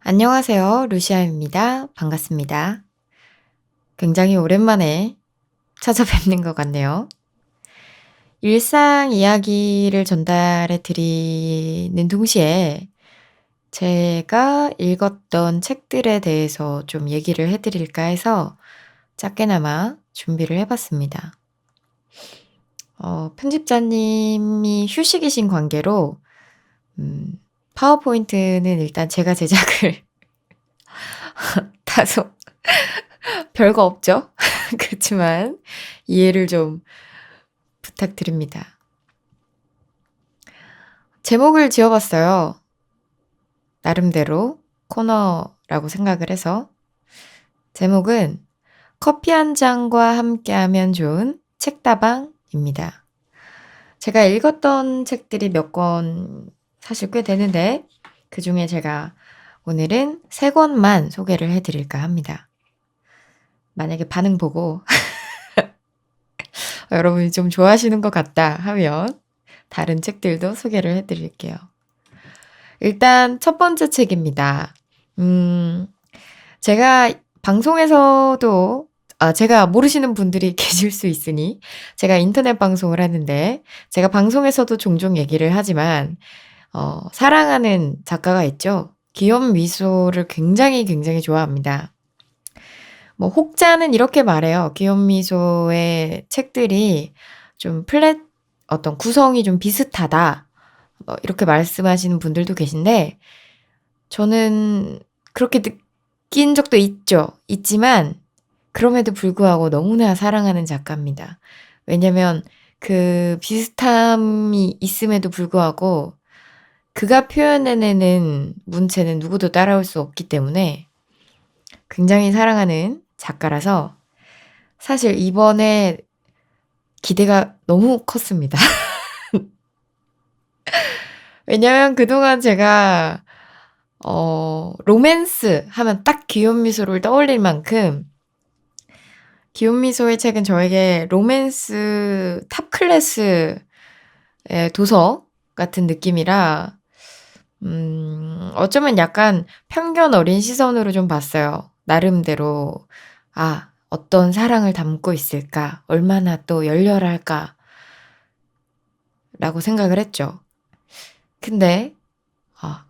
안녕하세요. 루시아입니다. 반갑습니다. 굉장히 오랜만에 찾아뵙는 것 같네요. 일상 이야기를 전달해 드리는 동시에 제가 읽었던 책들에 대해서 좀 얘기를 해 드릴까 해서 작게나마 준비를 해 봤습니다. 편집자님이 휴식이신 관계로 파워포인트는 일단 제가 제작을 다소 별거 없죠? 그렇지만 이해를 좀 부탁드립니다. 제목을 지어 봤어요. 나름대로 코너라고 생각을 해서. 제목은 커피 한 잔과 함께하면 좋은 책다방입니다. 제가 읽었던 책들이 몇 권 사실 꽤 되는데 그중에 제가 오늘은 3권만 소개를 해 드릴까 합니다. 만약에 반응 보고 여러분이 좀 좋아하시는 것 같다 하면 다른 책들도 소개를 해 드릴게요. 일단 첫 번째 책입니다. 제가 방송에서도 제가 모르시는 분들이 계실 수 있으니 제가 인터넷 방송을 하는데 제가 방송에서도 종종 얘기를 하지만 사랑하는 작가가 있죠. 기욤미소를 굉장히 좋아합니다. 혹자는 이렇게 말해요. 기욤미소의 책들이 좀 어떤 구성이 좀 비슷하다. 이렇게 말씀하시는 분들도 계신데 저는 그렇게 느낀 적도 있지만 그럼에도 불구하고 너무나 사랑하는 작가입니다. 왜냐면 그 비슷함이 있음에도 불구하고 그가 표현해내는 문체는 누구도 따라올 수 없기 때문에 굉장히 사랑하는 작가라서 사실 이번에 기대가 너무 컸습니다. 왜냐면 그동안 제가 로맨스 하면 딱 기욤미소를 떠올릴 만큼 기욤미소의 책은 저에게 로맨스 탑 클래스의 도서 같은 느낌이라 어쩌면 약간 편견 어린 시선으로 좀 봤어요. 나름대로 어떤 사랑을 담고 있을까? 얼마나 또 열렬할까? 라고 생각을 했죠. 근데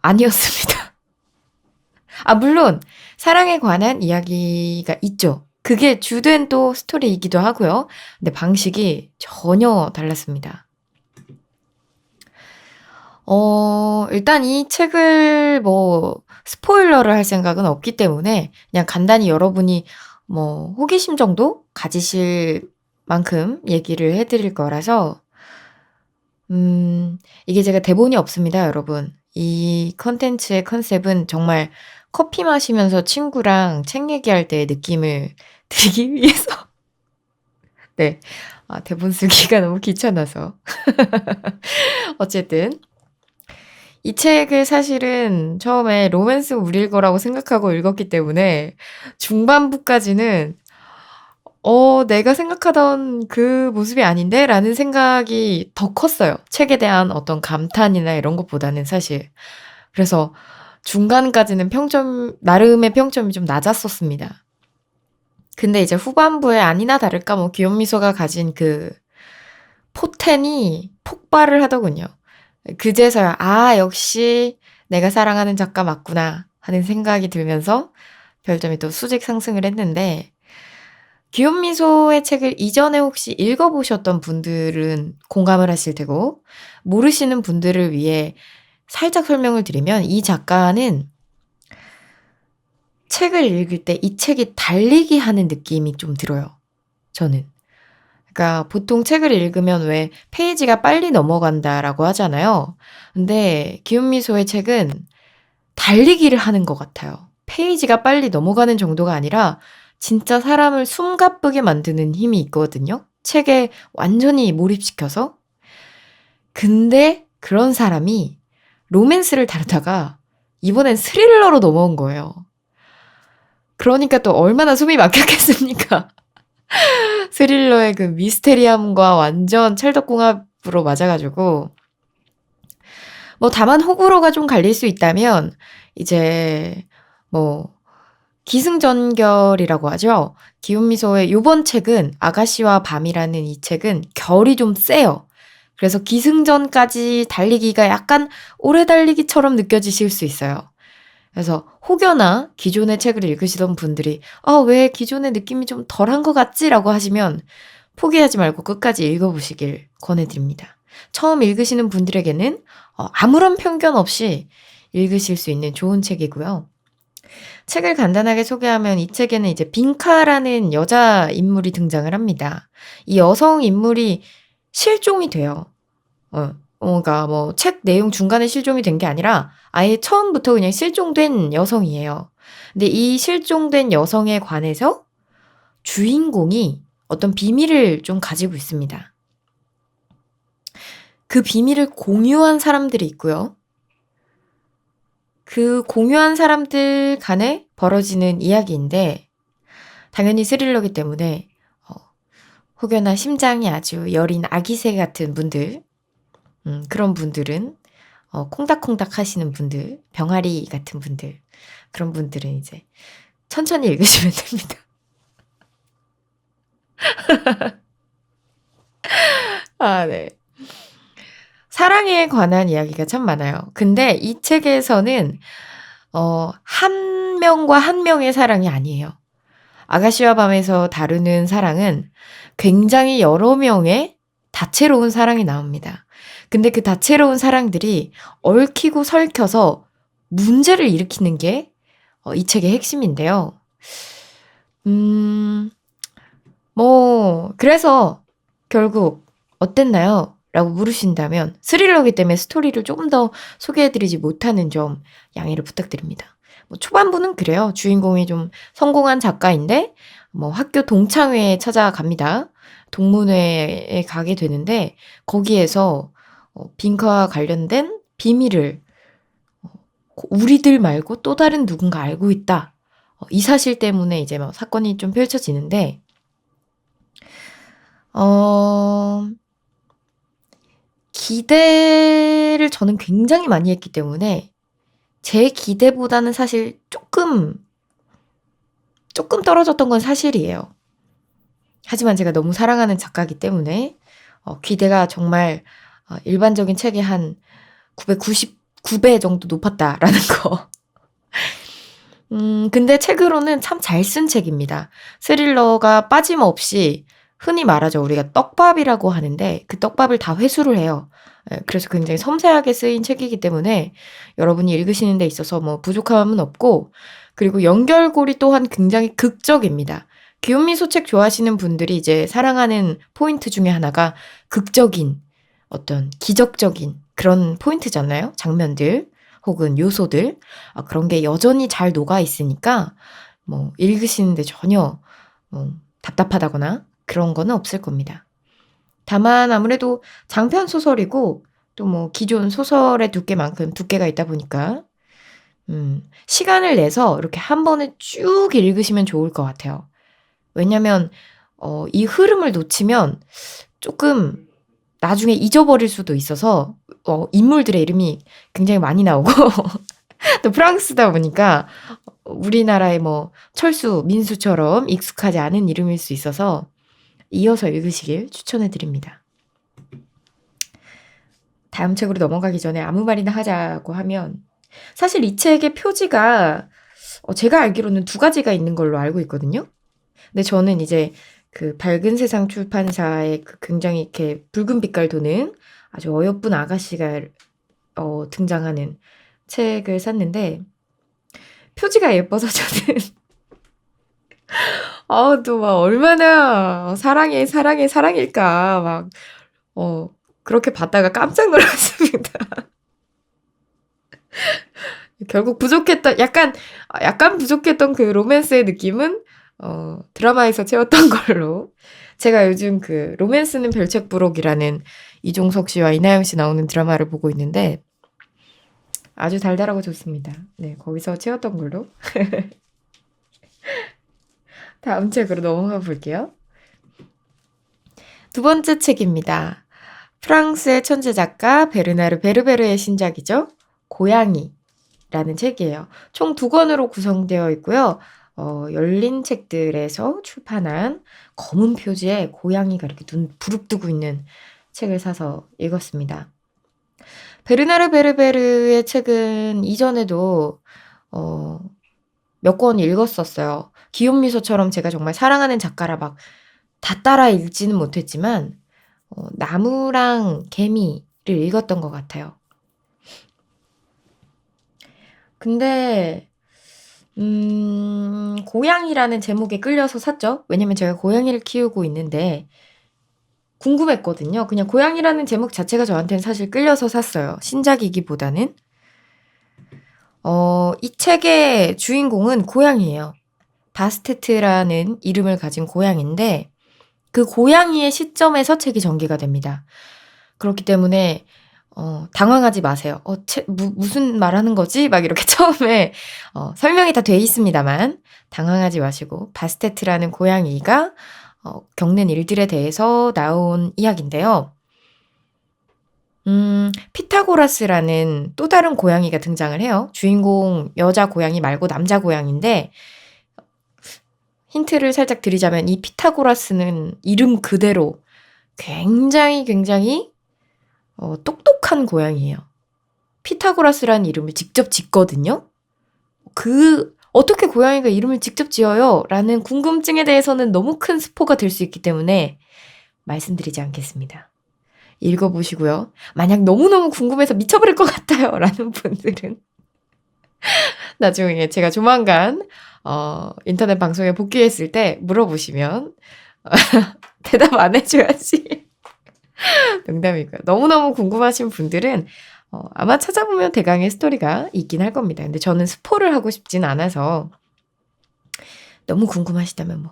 아니었습니다. 물론 사랑에 관한 이야기가 있죠. 그게 주된 또 스토리이기도 하고요. 근데 방식이 전혀 달랐습니다. 일단 이 책을 스포일러를 할 생각은 없기 때문에 그냥 간단히 여러분이 호기심 정도 가지실 만큼 얘기를 해 드릴 거라서 이게 제가 대본이 없습니다, 여러분. 이 컨텐츠의 컨셉은 정말 커피 마시면서 친구랑 책 얘기할 때의 느낌을 드리기 위해서 네. 대본 쓰기가 너무 귀찮아서. 어쨌든 이 책을 사실은 처음에 로맨스물일 거라고 생각하고 읽었기 때문에 중반부까지는 '내가 생각하던 그 모습이 아닌데?' 라는 생각이 더 컸어요. 책에 대한 어떤 감탄이나 이런 것보다는 사실. 그래서 중간까지는 나름의 평점이 좀 낮았었습니다. 근데 이제 후반부에 아니나 다를까 기욤미소가 가진 그 포텐이 폭발을 하더군요. 그제서야 '아 역시 내가 사랑하는 작가 맞구나.' 하는 생각이 들면서 별점이 또 수직 상승을 했는데 기욤미소의 책을 이전에 혹시 읽어 보셨던 분들은 공감을 하실 테고 모르시는 분들을 위해 살짝 설명을 드리면 이 작가는 책을 읽을 때 이 책이 달리기 하는 느낌이 좀 들어요, 저는. 그러니까 보통 책을 읽으면 왜 "페이지가 빨리 넘어간다."라고 하잖아요. 근데 기욤미소의 책은 달리기를 하는 것 같아요. 페이지가 빨리 넘어가는 정도가 아니라 진짜 사람을 숨가쁘게 만드는 힘이 있거든요, 책에 완전히 몰입시켜서. 근데 그런 사람이 로맨스를 다루다가 이번엔 스릴러로 넘어온 거예요. 그러니까 또 얼마나 숨이 막혔겠습니까. 스릴러의 그 미스테리함과 완전 찰떡궁합으로 맞아 가지고 다만 호불호가 좀 갈릴 수 있다면 이제 뭐 기승전결이라고 하죠. 기욤미소의 요번 책은 아가씨와 밤이라는 이 책은 결이 좀 세요. 그래서 기승전까지 달리기가 약간 오래 달리기처럼 느껴지실 수 있어요. 그래서 혹여나 기존의 책을 읽으시던 분들이 왜 기존의 느낌이 좀 덜한 것 같지? 라고 하시면 포기하지 말고 끝까지 읽어보시길 권해드립니다. 처음 읽으시는 분들에게는 아무런 편견 없이 읽으실 수 있는 좋은 책이고요. 책을 간단하게 소개하면 이 책에는 이제 빈카라는 여자 인물이 등장을 합니다. 이 여성 인물이 실종이 돼요. 그러니까 뭐 책 내용 중간에 실종이 된 게 아니라 아예 처음부터 그냥 실종된 여성이에요. 근데 이 실종된 여성에 관해서 주인공이 어떤 비밀을 좀 가지고 있습니다. 그 비밀을 공유한 사람들이 있고요. 그 공유한 사람들 간에 벌어지는 이야기인데 당연히 스릴러기 때문에 혹여나 심장이 아주 여린 아기새 같은 분들 그런 분들은 콩닥콩닥 하시는 분들, 병아리 같은 분들 그런 분들은 이제 천천히 읽으시면 됩니다. 네. 사랑에 관한 이야기가 참 많아요. 근데 이 책에서는 한 명과 한 명의 사랑이 아니에요. 아가씨와 밤에서 다루는 사랑은 굉장히 여러 명의 다채로운 사랑이 나옵니다. 근데 그 다채로운 사랑들이 얽히고 설켜서 문제를 일으키는 게 이 책의 핵심인데요. 그래서 결국 어땠나요? 라고 물으신다면 스릴러기 때문에 스토리를 조금 더 소개해드리지 못하는 점 양해를 부탁드립니다. 초반부는 그래요. 주인공이 좀 성공한 작가인데 학교 동창회에 찾아갑니다. 동문회에 가게 되는데 거기에서 빈카와 관련된 비밀을 우리들 말고 또 다른 누군가 알고 있다. 이 사실 때문에 이제 사건이 좀 펼쳐지는데 기대를 저는 굉장히 많이 했기 때문에 제 기대보다는 사실 조금 떨어졌던 건 사실이에요. 하지만 제가 너무 사랑하는 작가이기 때문에 기대가 정말 일반적인 책의 한 999배 정도 높았다라는 거. 근데 책으로는 참 잘 쓴 책입니다. 스릴러가 빠짐없이 흔히 말하죠. 우리가 떡밥이라고 하는데 그 떡밥을 다 회수를 해요. 그래서 굉장히 섬세하게 쓰인 책이기 때문에 여러분이 읽으시는 데 있어서 부족함은 없고 그리고 연결고리 또한 굉장히 극적입니다. 기욤미소 책 좋아하시는 분들이 이제 사랑하는 포인트 중에 하나가 극적인 어떤 기적적인 그런 포인트잖아요. 장면들 혹은 요소들 그런 게 여전히 잘 녹아 있으니까 읽으시는데 전혀 답답하다거나 그런 거는 없을 겁니다. 다만 아무래도 장편 소설이고 또 기존 소설의 두께만큼 두께가 있다 보니까 시간을 내서 이렇게 한 번에 쭉 읽으시면 좋을 것 같아요. 왜냐면 이 흐름을 놓치면 조금 나중에 잊어버릴 수도 있어서 인물들의 이름이 굉장히 많이 나오고 또 프랑스다 보니까 우리나라의 철수, 민수처럼 익숙하지 않은 이름일 수 있어서 이어서 읽으시길 추천해 드립니다. 다음 책으로 넘어가기 전에 아무 말이나 하자고 하면 사실 이 책의 표지가 제가 알기로는 2가지가 있는 걸로 알고 있거든요. 근데 저는 이제 그 밝은 세상 출판사의 그 굉장히 이렇게 붉은 빛깔 도는 아주 어여쁜 아가씨가 등장하는 책을 샀는데 표지가 예뻐서 저는 또 얼마나 사랑일까 그렇게 봤다가 깜짝 놀랐습니다. 결국 부족했던 약간 부족했던 그 로맨스의 느낌은 드라마에서 채웠던 걸로. 제가 요즘 그 로맨스는 별책부록이라는 이종석 씨와 이나영 씨 나오는 드라마를 보고 있는데 아주 달달하고 좋습니다. 네, 거기서 채웠던 걸로. 다음 책으로 넘어가 볼게요. 2번째 책입니다. 프랑스의 천재 작가 베르나르 베르베르의 신작이죠. 고양이. 고양이라는 책이에요. 총 2권으로 구성되어 있고요. 열린 책들에서 출판한 검은 표지에 고양이가 이렇게 눈 부릅뜨고 있는 책을 사서 읽었습니다. 베르나르 베르베르의 책은 이전에도 몇 권 읽었었어요. 기욤미소처럼 제가 정말 사랑하는 작가라 막 다 따라 읽지는 못했지만 나무랑 개미를 읽었던 것 같아요. 근데 고양이라는 제목에 끌려서 샀죠. 왜냐면 제가 고양이를 키우고 있는데 궁금했거든요. 그냥 고양이라는 제목 자체가 저한테는 사실 끌려서 샀어요. 신작이기보다는. 이 책의 주인공은 고양이에요. 바스테트라는 이름을 가진 고양인데 그 고양이의 시점에서 책이 전개가 됩니다. 그렇기 때문에 당황하지 마세요. 무슨 말하는 거지? 막 이렇게 처음에 설명이 다 돼 있습니다만 당황하지 마시고 바스테트라는 고양이가 겪는 일들에 대해서 나온 이야기인데요. 피타고라스라는 또 다른 고양이가 등장을 해요. 주인공 여자 고양이 말고 남자 고양인데 힌트를 살짝 드리자면 이 피타고라스는 이름 그대로 굉장히 똑똑한 고양이에요. 피타고라스라는 이름을 직접 짓거든요. 어떻게 고양이가 이름을 직접 지어요? 라는 궁금증에 대해서는 너무 큰 스포가 될 수 있기 때문에 말씀드리지 않겠습니다. 읽어보시고요. 만약 너무너무 궁금해서 미쳐버릴 것 같아요. 라는 분들은 나중에 제가 조만간 인터넷 방송에 복귀했을 때 물어보시면 대답 안 해줘야지. 농담이고요. 너무너무 궁금하신 분들은 아마 찾아보면 대강의 스토리가 있긴 할 겁니다. 근데 저는 스포를 하고 싶진 않아서 너무 궁금하시다면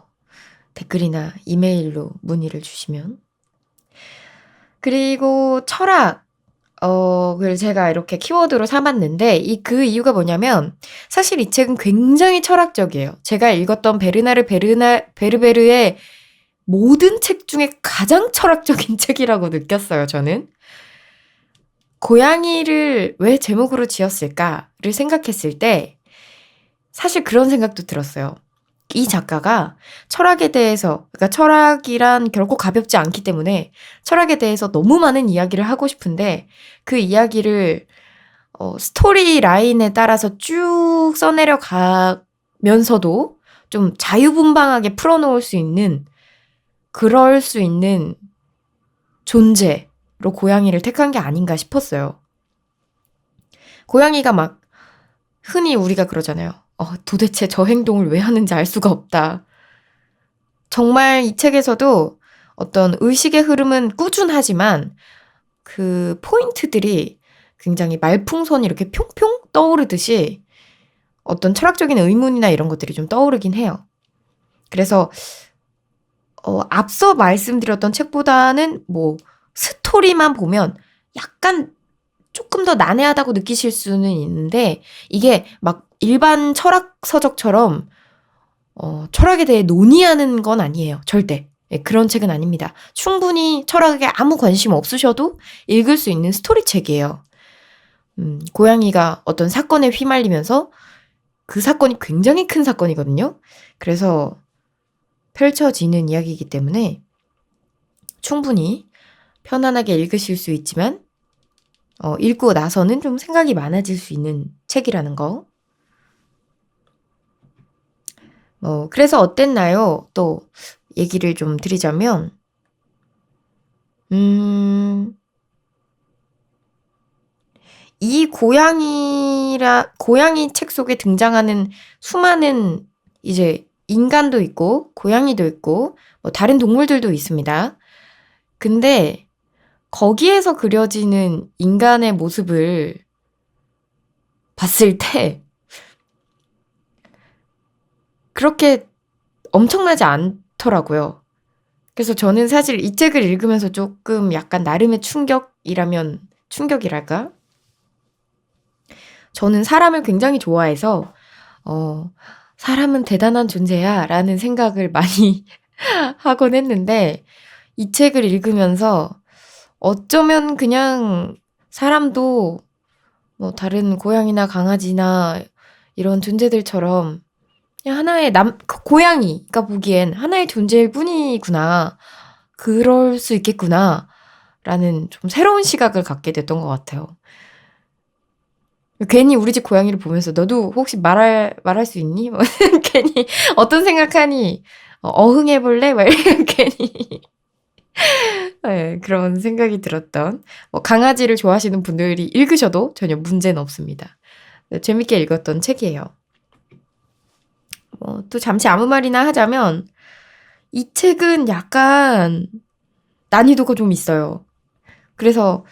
댓글이나 이메일로 문의를 주시면. 그리고 철학, 그걸 제가 이렇게 키워드로 삼았는데 그 이유가 뭐냐면 사실 이 책은 굉장히 철학적이에요. 제가 읽었던 베르나르 베르베르의 모든 책 중에 가장 철학적인 책이라고 느꼈어요, 저는. 고양이를 왜 제목으로 지었을까를 생각했을 때 사실 그런 생각도 들었어요. 이 작가가 철학에 대해서, 그러니까 철학이란 결코 가볍지 않기 때문에 철학에 대해서 너무 많은 이야기를 하고 싶은데 그 이야기를 스토리 라인에 따라서 쭉 써내려 가면서도 좀 자유분방하게 풀어놓을 수 있는 그럴 수 있는 존재로 고양이를 택한 게 아닌가 싶었어요. 고양이가 막 흔히 우리가 그러잖아요. 도대체 저 행동을 왜 하는지 알 수가 없다. 정말 이 책에서도 어떤 의식의 흐름은 꾸준하지만 그 포인트들이 굉장히 말풍선이 이렇게 평평 떠오르듯이 어떤 철학적인 의문이나 이런 것들이 좀 떠오르긴 해요. 그래서 앞서 말씀드렸던 책보다는 스토리만 보면 약간 조금 더 난해하다고 느끼실 수는 있는데 이게 막 일반 철학 서적처럼 철학에 대해 논의하는 건 아니에요. 절대. 그런 책은 아닙니다. 충분히 철학에 아무 관심 없으셔도 읽을 수 있는 스토리 책이에요. 고양이가 어떤 사건에 휘말리면서 그 사건이 굉장히 큰 사건이거든요. 그래서 펼쳐지는 이야기이기 때문에 충분히 편안하게 읽으실 수 있지만 읽고 나서는 좀 생각이 많아질 수 있는 책이라는 거. 그래서 어땠나요? 또 얘기를 좀 드리자면 이 고양이 책 속에 등장하는 수많은 이제 인간도 있고 고양이도 있고 다른 동물들도 있습니다. 근데 거기에서 그려지는 인간의 모습을 봤을 때 그렇게 엄청나지 않더라고요. 그래서 저는 사실 이 책을 읽으면서 조금 약간 나름의 충격이랄까? 저는 사람을 굉장히 좋아해서 사람은 대단한 존재야 라는 생각을 많이 하곤 했는데 이 책을 읽으면서 어쩌면 그냥 사람도 뭐 다른 고양이나 강아지나 이런 존재들처럼 그냥 하나의 고양이가 보기엔 하나의 존재일 뿐이구나. 그럴 수 있겠구나. 라는 좀 새로운 시각을 갖게 됐던 것 같아요. 괜히 우리 집 고양이를 보면서 너도 혹시 말할 수 있니? 뭐 괜히 어떤 생각하니? 어흥해볼래? 막 이렇게 괜히 네, 그런 생각이 들었던 뭐 강아지를 좋아하시는 분들이 읽으셔도 전혀 문제는 없습니다. 네, 재밌게 읽었던 책이에요. 또 잠시 아무 말이나 하자면 이 책은 약간 난이도가 좀 있어요. 그래서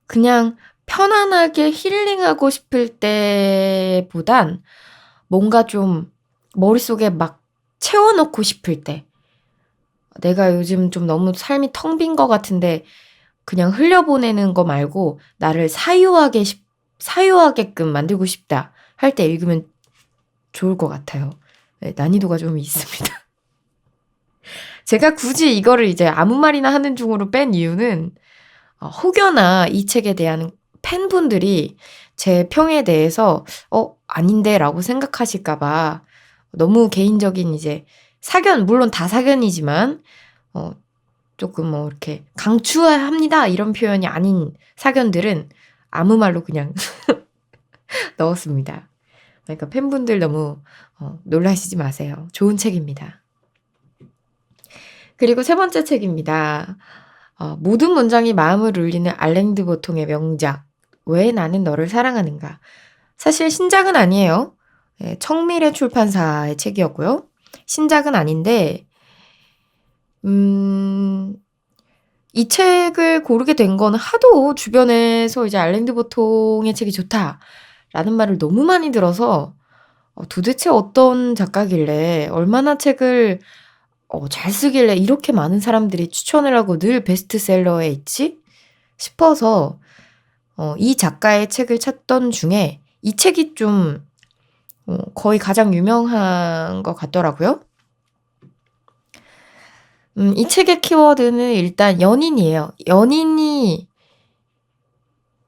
그냥 편안하게 힐링하고 싶을 때보단 뭔가 좀 머릿속에 막 채워넣고 싶을 때 내가 요즘 좀 너무 삶이 텅 빈 것 같은데 그냥 흘려보내는 거 말고 나를 사유하게끔 만들고 싶다 할 때 읽으면 좋을 것 같아요. 네, 난이도가 좀 있습니다. 제가 굳이 이거를 이제 아무 말이나 하는 중으로 뺀 이유는 혹여나 이 책에 대한 팬분들이 제 평에 대해서 아닌데 라고 생각하실까봐 너무 개인적인 이제 물론 다 사견이지만 조금 뭐 이렇게 강추합니다 이런 표현이 아닌 사견들은 아무 말로 그냥 넣었습니다. 그러니까 팬분들 너무 놀라시지 마세요. 좋은 책입니다. 그리고 세 번째 책입니다. 모든 문장이 마음을 울리는 알랭드 보통의 명작 왜 나는 너를 사랑하는가. 사실 신작은 아니에요. 네, 청미래 출판사의 책이었고요. 신작은 아닌데 이 책을 고르게 된 거는 하도 주변에서 이제 알랭드 보통의 책이 좋다라는 말을 너무 많이 들어서 도대체 어떤 작가길래 얼마나 책을 잘 쓰길래 이렇게 많은 사람들이 추천을 하고 늘 베스트셀러에 있지? 싶어서 이 작가의 책을 찾던 중에 이 책이 좀 거의 가장 유명한 것 같더라고요. 이 책의 키워드는 일단 연인이에요. 연인이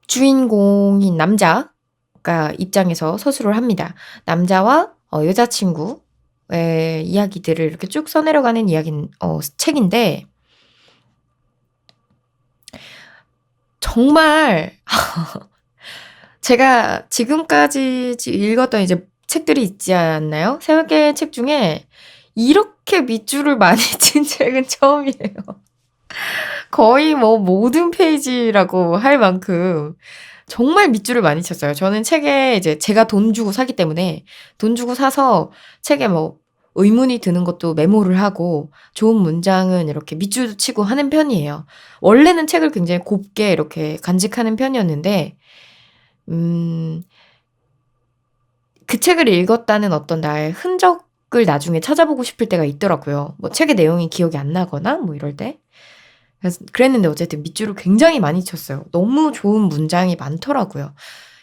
주인공인 남자가 입장에서 서술을 합니다. 남자와 여자친구의 이야기들을 이렇게 쭉 써내려가는 책인데 정말 제가 지금까지 읽었던 이제 책들이 있지 않나요? 3개의 책 중에 이렇게 밑줄을 많이 친 책은 처음이에요. 거의 뭐 모든 페이지라고 할 만큼 정말 밑줄을 많이 쳤어요. 저는 책에 이제 제가 돈 주고 사기 때문에 돈 주고 사서 책에 뭐 의문이 드는 것도 메모를 하고 좋은 문장은 이렇게 밑줄도 치고 하는 편이에요. 원래는 책을 굉장히 곱게 이렇게 간직하는 편이었는데 그 책을 읽었다는 어떤 나의 흔적을 나중에 찾아보고 싶을 때가 있더라고요. 뭐 책의 내용이 기억이 안 나거나 뭐 이럴 때. 그랬는데 어쨌든 밑줄을 굉장히 많이 쳤어요. 너무 좋은 문장이 많더라고요.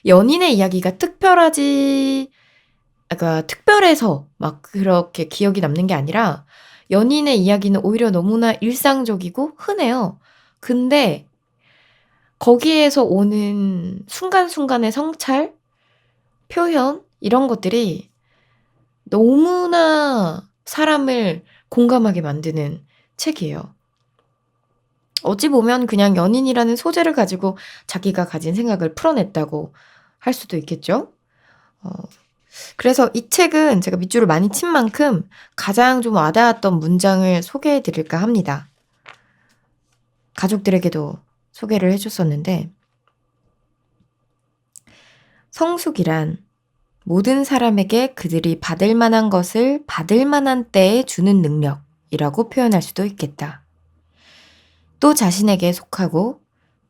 연인의 이야기가 특별해서 막 그렇게 기억이 남는 게 아니라 연인의 이야기는 오히려 너무나 일상적이고 흔해요. 근데 거기에서 오는 순간순간의 성찰, 표현 이런 것들이 너무나 사람을 공감하게 만드는 책이에요. 어찌 보면 그냥 연인이라는 소재를 가지고 자기가 가진 생각을 풀어냈다고 할 수도 있겠죠. 그래서 이 책은 제가 밑줄을 많이 친 만큼 가장 좀 와닿았던 문장을 소개해 드릴까 합니다. 가족들에게도 소개를 해줬었는데 성숙이란 모든 사람에게 그들이 받을 만한 것을 받을 만한 때에 주는 능력이라고 표현할 수도 있겠다. 또 자신에게 속하고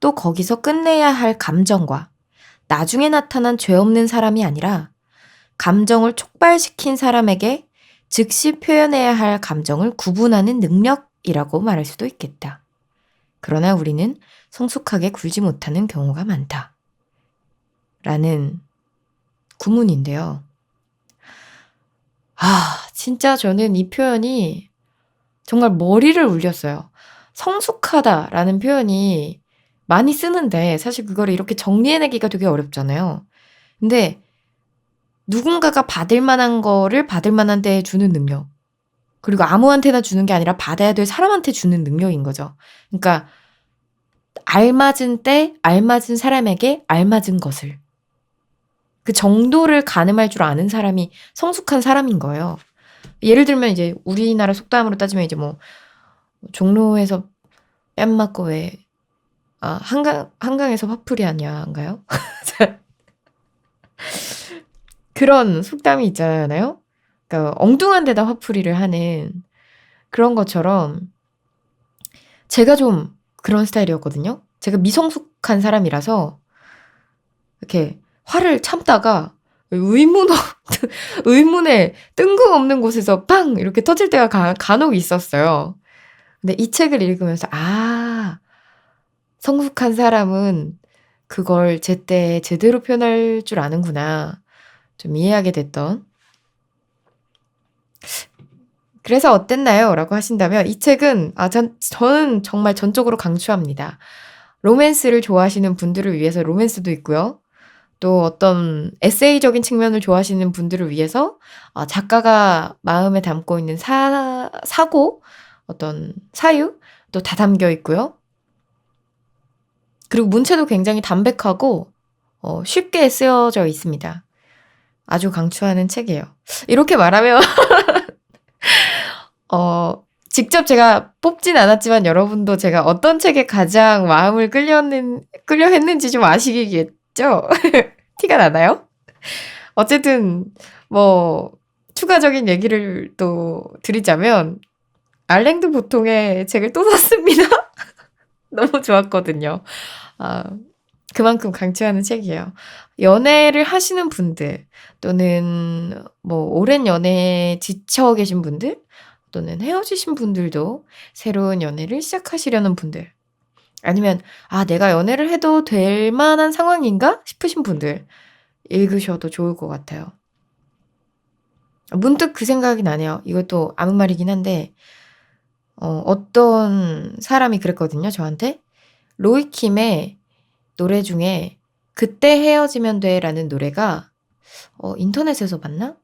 또 거기서 끝내야 할 감정과 나중에 나타난 죄 없는 사람이 아니라 감정을 촉발시킨 사람에게 즉시 표현해야 할 감정을 구분하는 능력이라고 말할 수도 있겠다. 그러나 우리는 성숙하게 굴지 못하는 경우가 많다. 라는 구문인데요. 진짜 저는 이 표현이 정말 머리를 울렸어요. 성숙하다라는 표현이 많이 쓰는데 사실 그거를 이렇게 정리해내기가 되게 어렵잖아요. 근데 누군가가 받을 만한 거를 받을 만한 데에 주는 능력. 그리고 아무한테나 주는 게 아니라 받아야 될 사람한테 주는 능력인 거죠. 그러니까 알맞은 때, 알맞은 사람에게 알맞은 것을. 그 정도를 가늠할 줄 아는 사람이 성숙한 사람인 거예요. 예를 들면 이제 우리나라 속담으로 따지면 이제 뭐 종로에서 뺨 맞고 왜 한강에서 화풀이 하냐인가요? 그런 속담이 있잖아요. 그러니까 엉뚱한 데다 화풀이를 하는 그런 것처럼 제가 좀 그런 스타일이었거든요. 제가 미성숙한 사람이라서 이렇게 화를 참다가 의문에 뜬금없는 곳에서 빵 이렇게 터질 때가 간혹 있었어요. 근데 이 책을 읽으면서 성숙한 사람은 그걸 제때 제대로 표현할 줄 아는구나. 좀 이해하게 됐던. 그래서 어땠나요? 라고 하신다면 이 책은 저는 정말 전적으로 강추합니다. 로맨스를 좋아하시는 분들을 위해서 로맨스도 있고요. 또 어떤 에세이적인 측면을 좋아하시는 분들을 위해서 작가가 마음에 담고 있는 사고, 어떤 사유 또 다 담겨 있고요. 그리고 문체도 굉장히 담백하고 쉽게 쓰여져 있습니다. 아주 강추하는 책이에요. 이렇게 말하면 직접 제가 뽑진 않았지만 여러분도 제가 어떤 책에 가장 마음을 끌려 했는지 좀 아시겠죠? 티가 나나요? 어쨌든 뭐 추가적인 얘기를 또 드리자면 알랭드 보통의 책을 또 샀습니다. 너무 좋았거든요. 그만큼 강추하는 책이에요. 연애를 하시는 분들 또는 뭐 오랜 연애에 지쳐 계신 분들 또는 헤어지신 분들도 새로운 연애를 시작하시려는 분들 아니면 내가 연애를 해도 될 만한 상황인가 싶으신 분들 읽으셔도 좋을 것 같아요. 문득 그 생각이 나네요. 이것도 아무 말이긴 한데 어떤 사람이 그랬거든요, 저한테. 로이킴의 노래 중에 그때 헤어지면 돼라는 노래가 인터넷에서 봤나?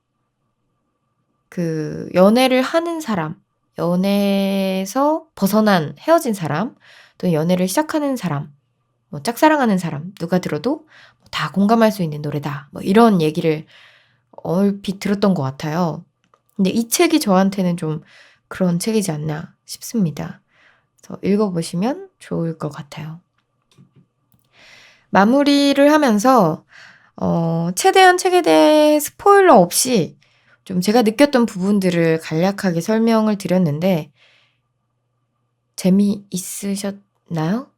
그 연애를 하는 사람, 연애에서 벗어난 헤어진 사람, 또 연애를 시작하는 사람, 뭐 짝사랑하는 사람 누가 들어도 다 공감할 수 있는 노래다. 뭐 이런 얘기를 얼핏 들었던 것 같아요. 근데 이 책이 저한테는 좀 그런 책이지 않나 싶습니다. 그래서 읽어보시면 좋을 것 같아요. 마무리를 하면서 최대한 책에 대해 스포일러 없이 좀 제가 느꼈던 부분들을 간략하게 설명을 드렸는데 재미있으셨나요?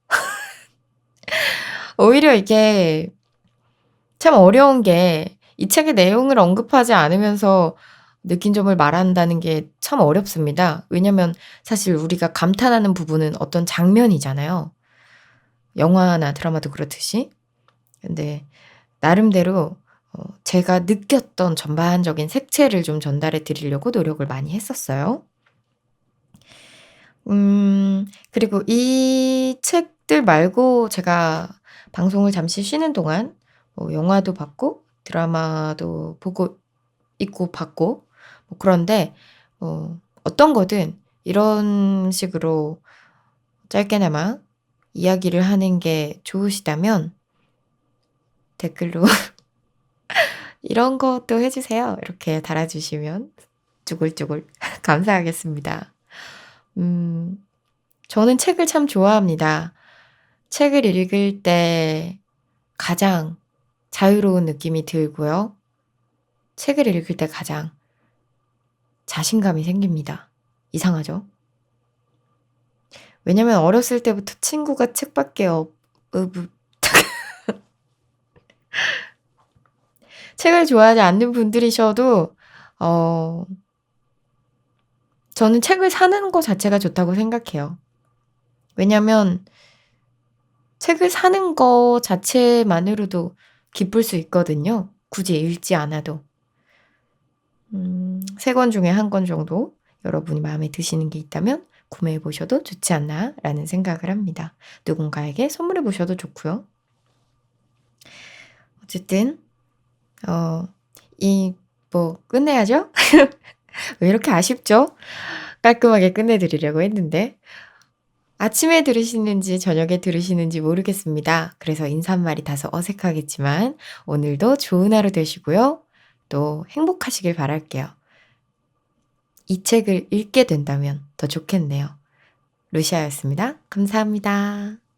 오히려 이게 참 어려운 게 이 책의 내용을 언급하지 않으면서 느낀 점을 말한다는 게 참 어렵습니다. 왜냐면 사실 우리가 감탄하는 부분은 어떤 장면이잖아요. 영화나 드라마도 그렇듯이. 근데 나름대로 제가 느꼈던 전반적인 색채를 좀 전달해 드리려고 노력을 많이 했었어요. 그리고 이 책들 말고 제가 방송을 잠시 쉬는 동안 영화도 봤고 드라마도 보고 있고 봤고 뭐 그런데 어떤 거든 이런 식으로 짧게나마 이야기를 하는 게 좋으시다면 댓글로 "이런 것도 해 주세요." 이렇게 달아주시면 쭈글쭈글 감사하겠습니다. 저는 책을 참 좋아합니다. 책을 읽을 때 가장 자유로운 느낌이 들고요. 책을 읽을 때 가장 자신감이 생깁니다. 이상하죠? 왜냐면 어렸을 때부터 친구가 책밖에 책을 좋아하지 않는 분들이셔도 저는 책을 사는 거 자체가 좋다고 생각해요. 왜냐면 책을 사는 거 자체만으로도 기쁠 수 있거든요. 굳이 읽지 않아도. 3권 중에 1권 정도 여러분이 마음에 드시는 게 있다면 구매해 보셔도 좋지 않나라는 생각을 합니다. 누군가에게 선물해 보셔도 좋고요. 어쨌든 끝내야죠? 왜 이렇게 아쉽죠? 깔끔하게 끝내 드리려고 했는데 아침에 들으시는지 저녁에 들으시는지 모르겠습니다. 그래서 인사말이 다소 어색하겠지만 오늘도 좋은 하루 되시고요. 또 행복하시길 바랄게요. 이 책을 읽게 된다면 더 좋겠네요. 루시아였습니다. 감사합니다.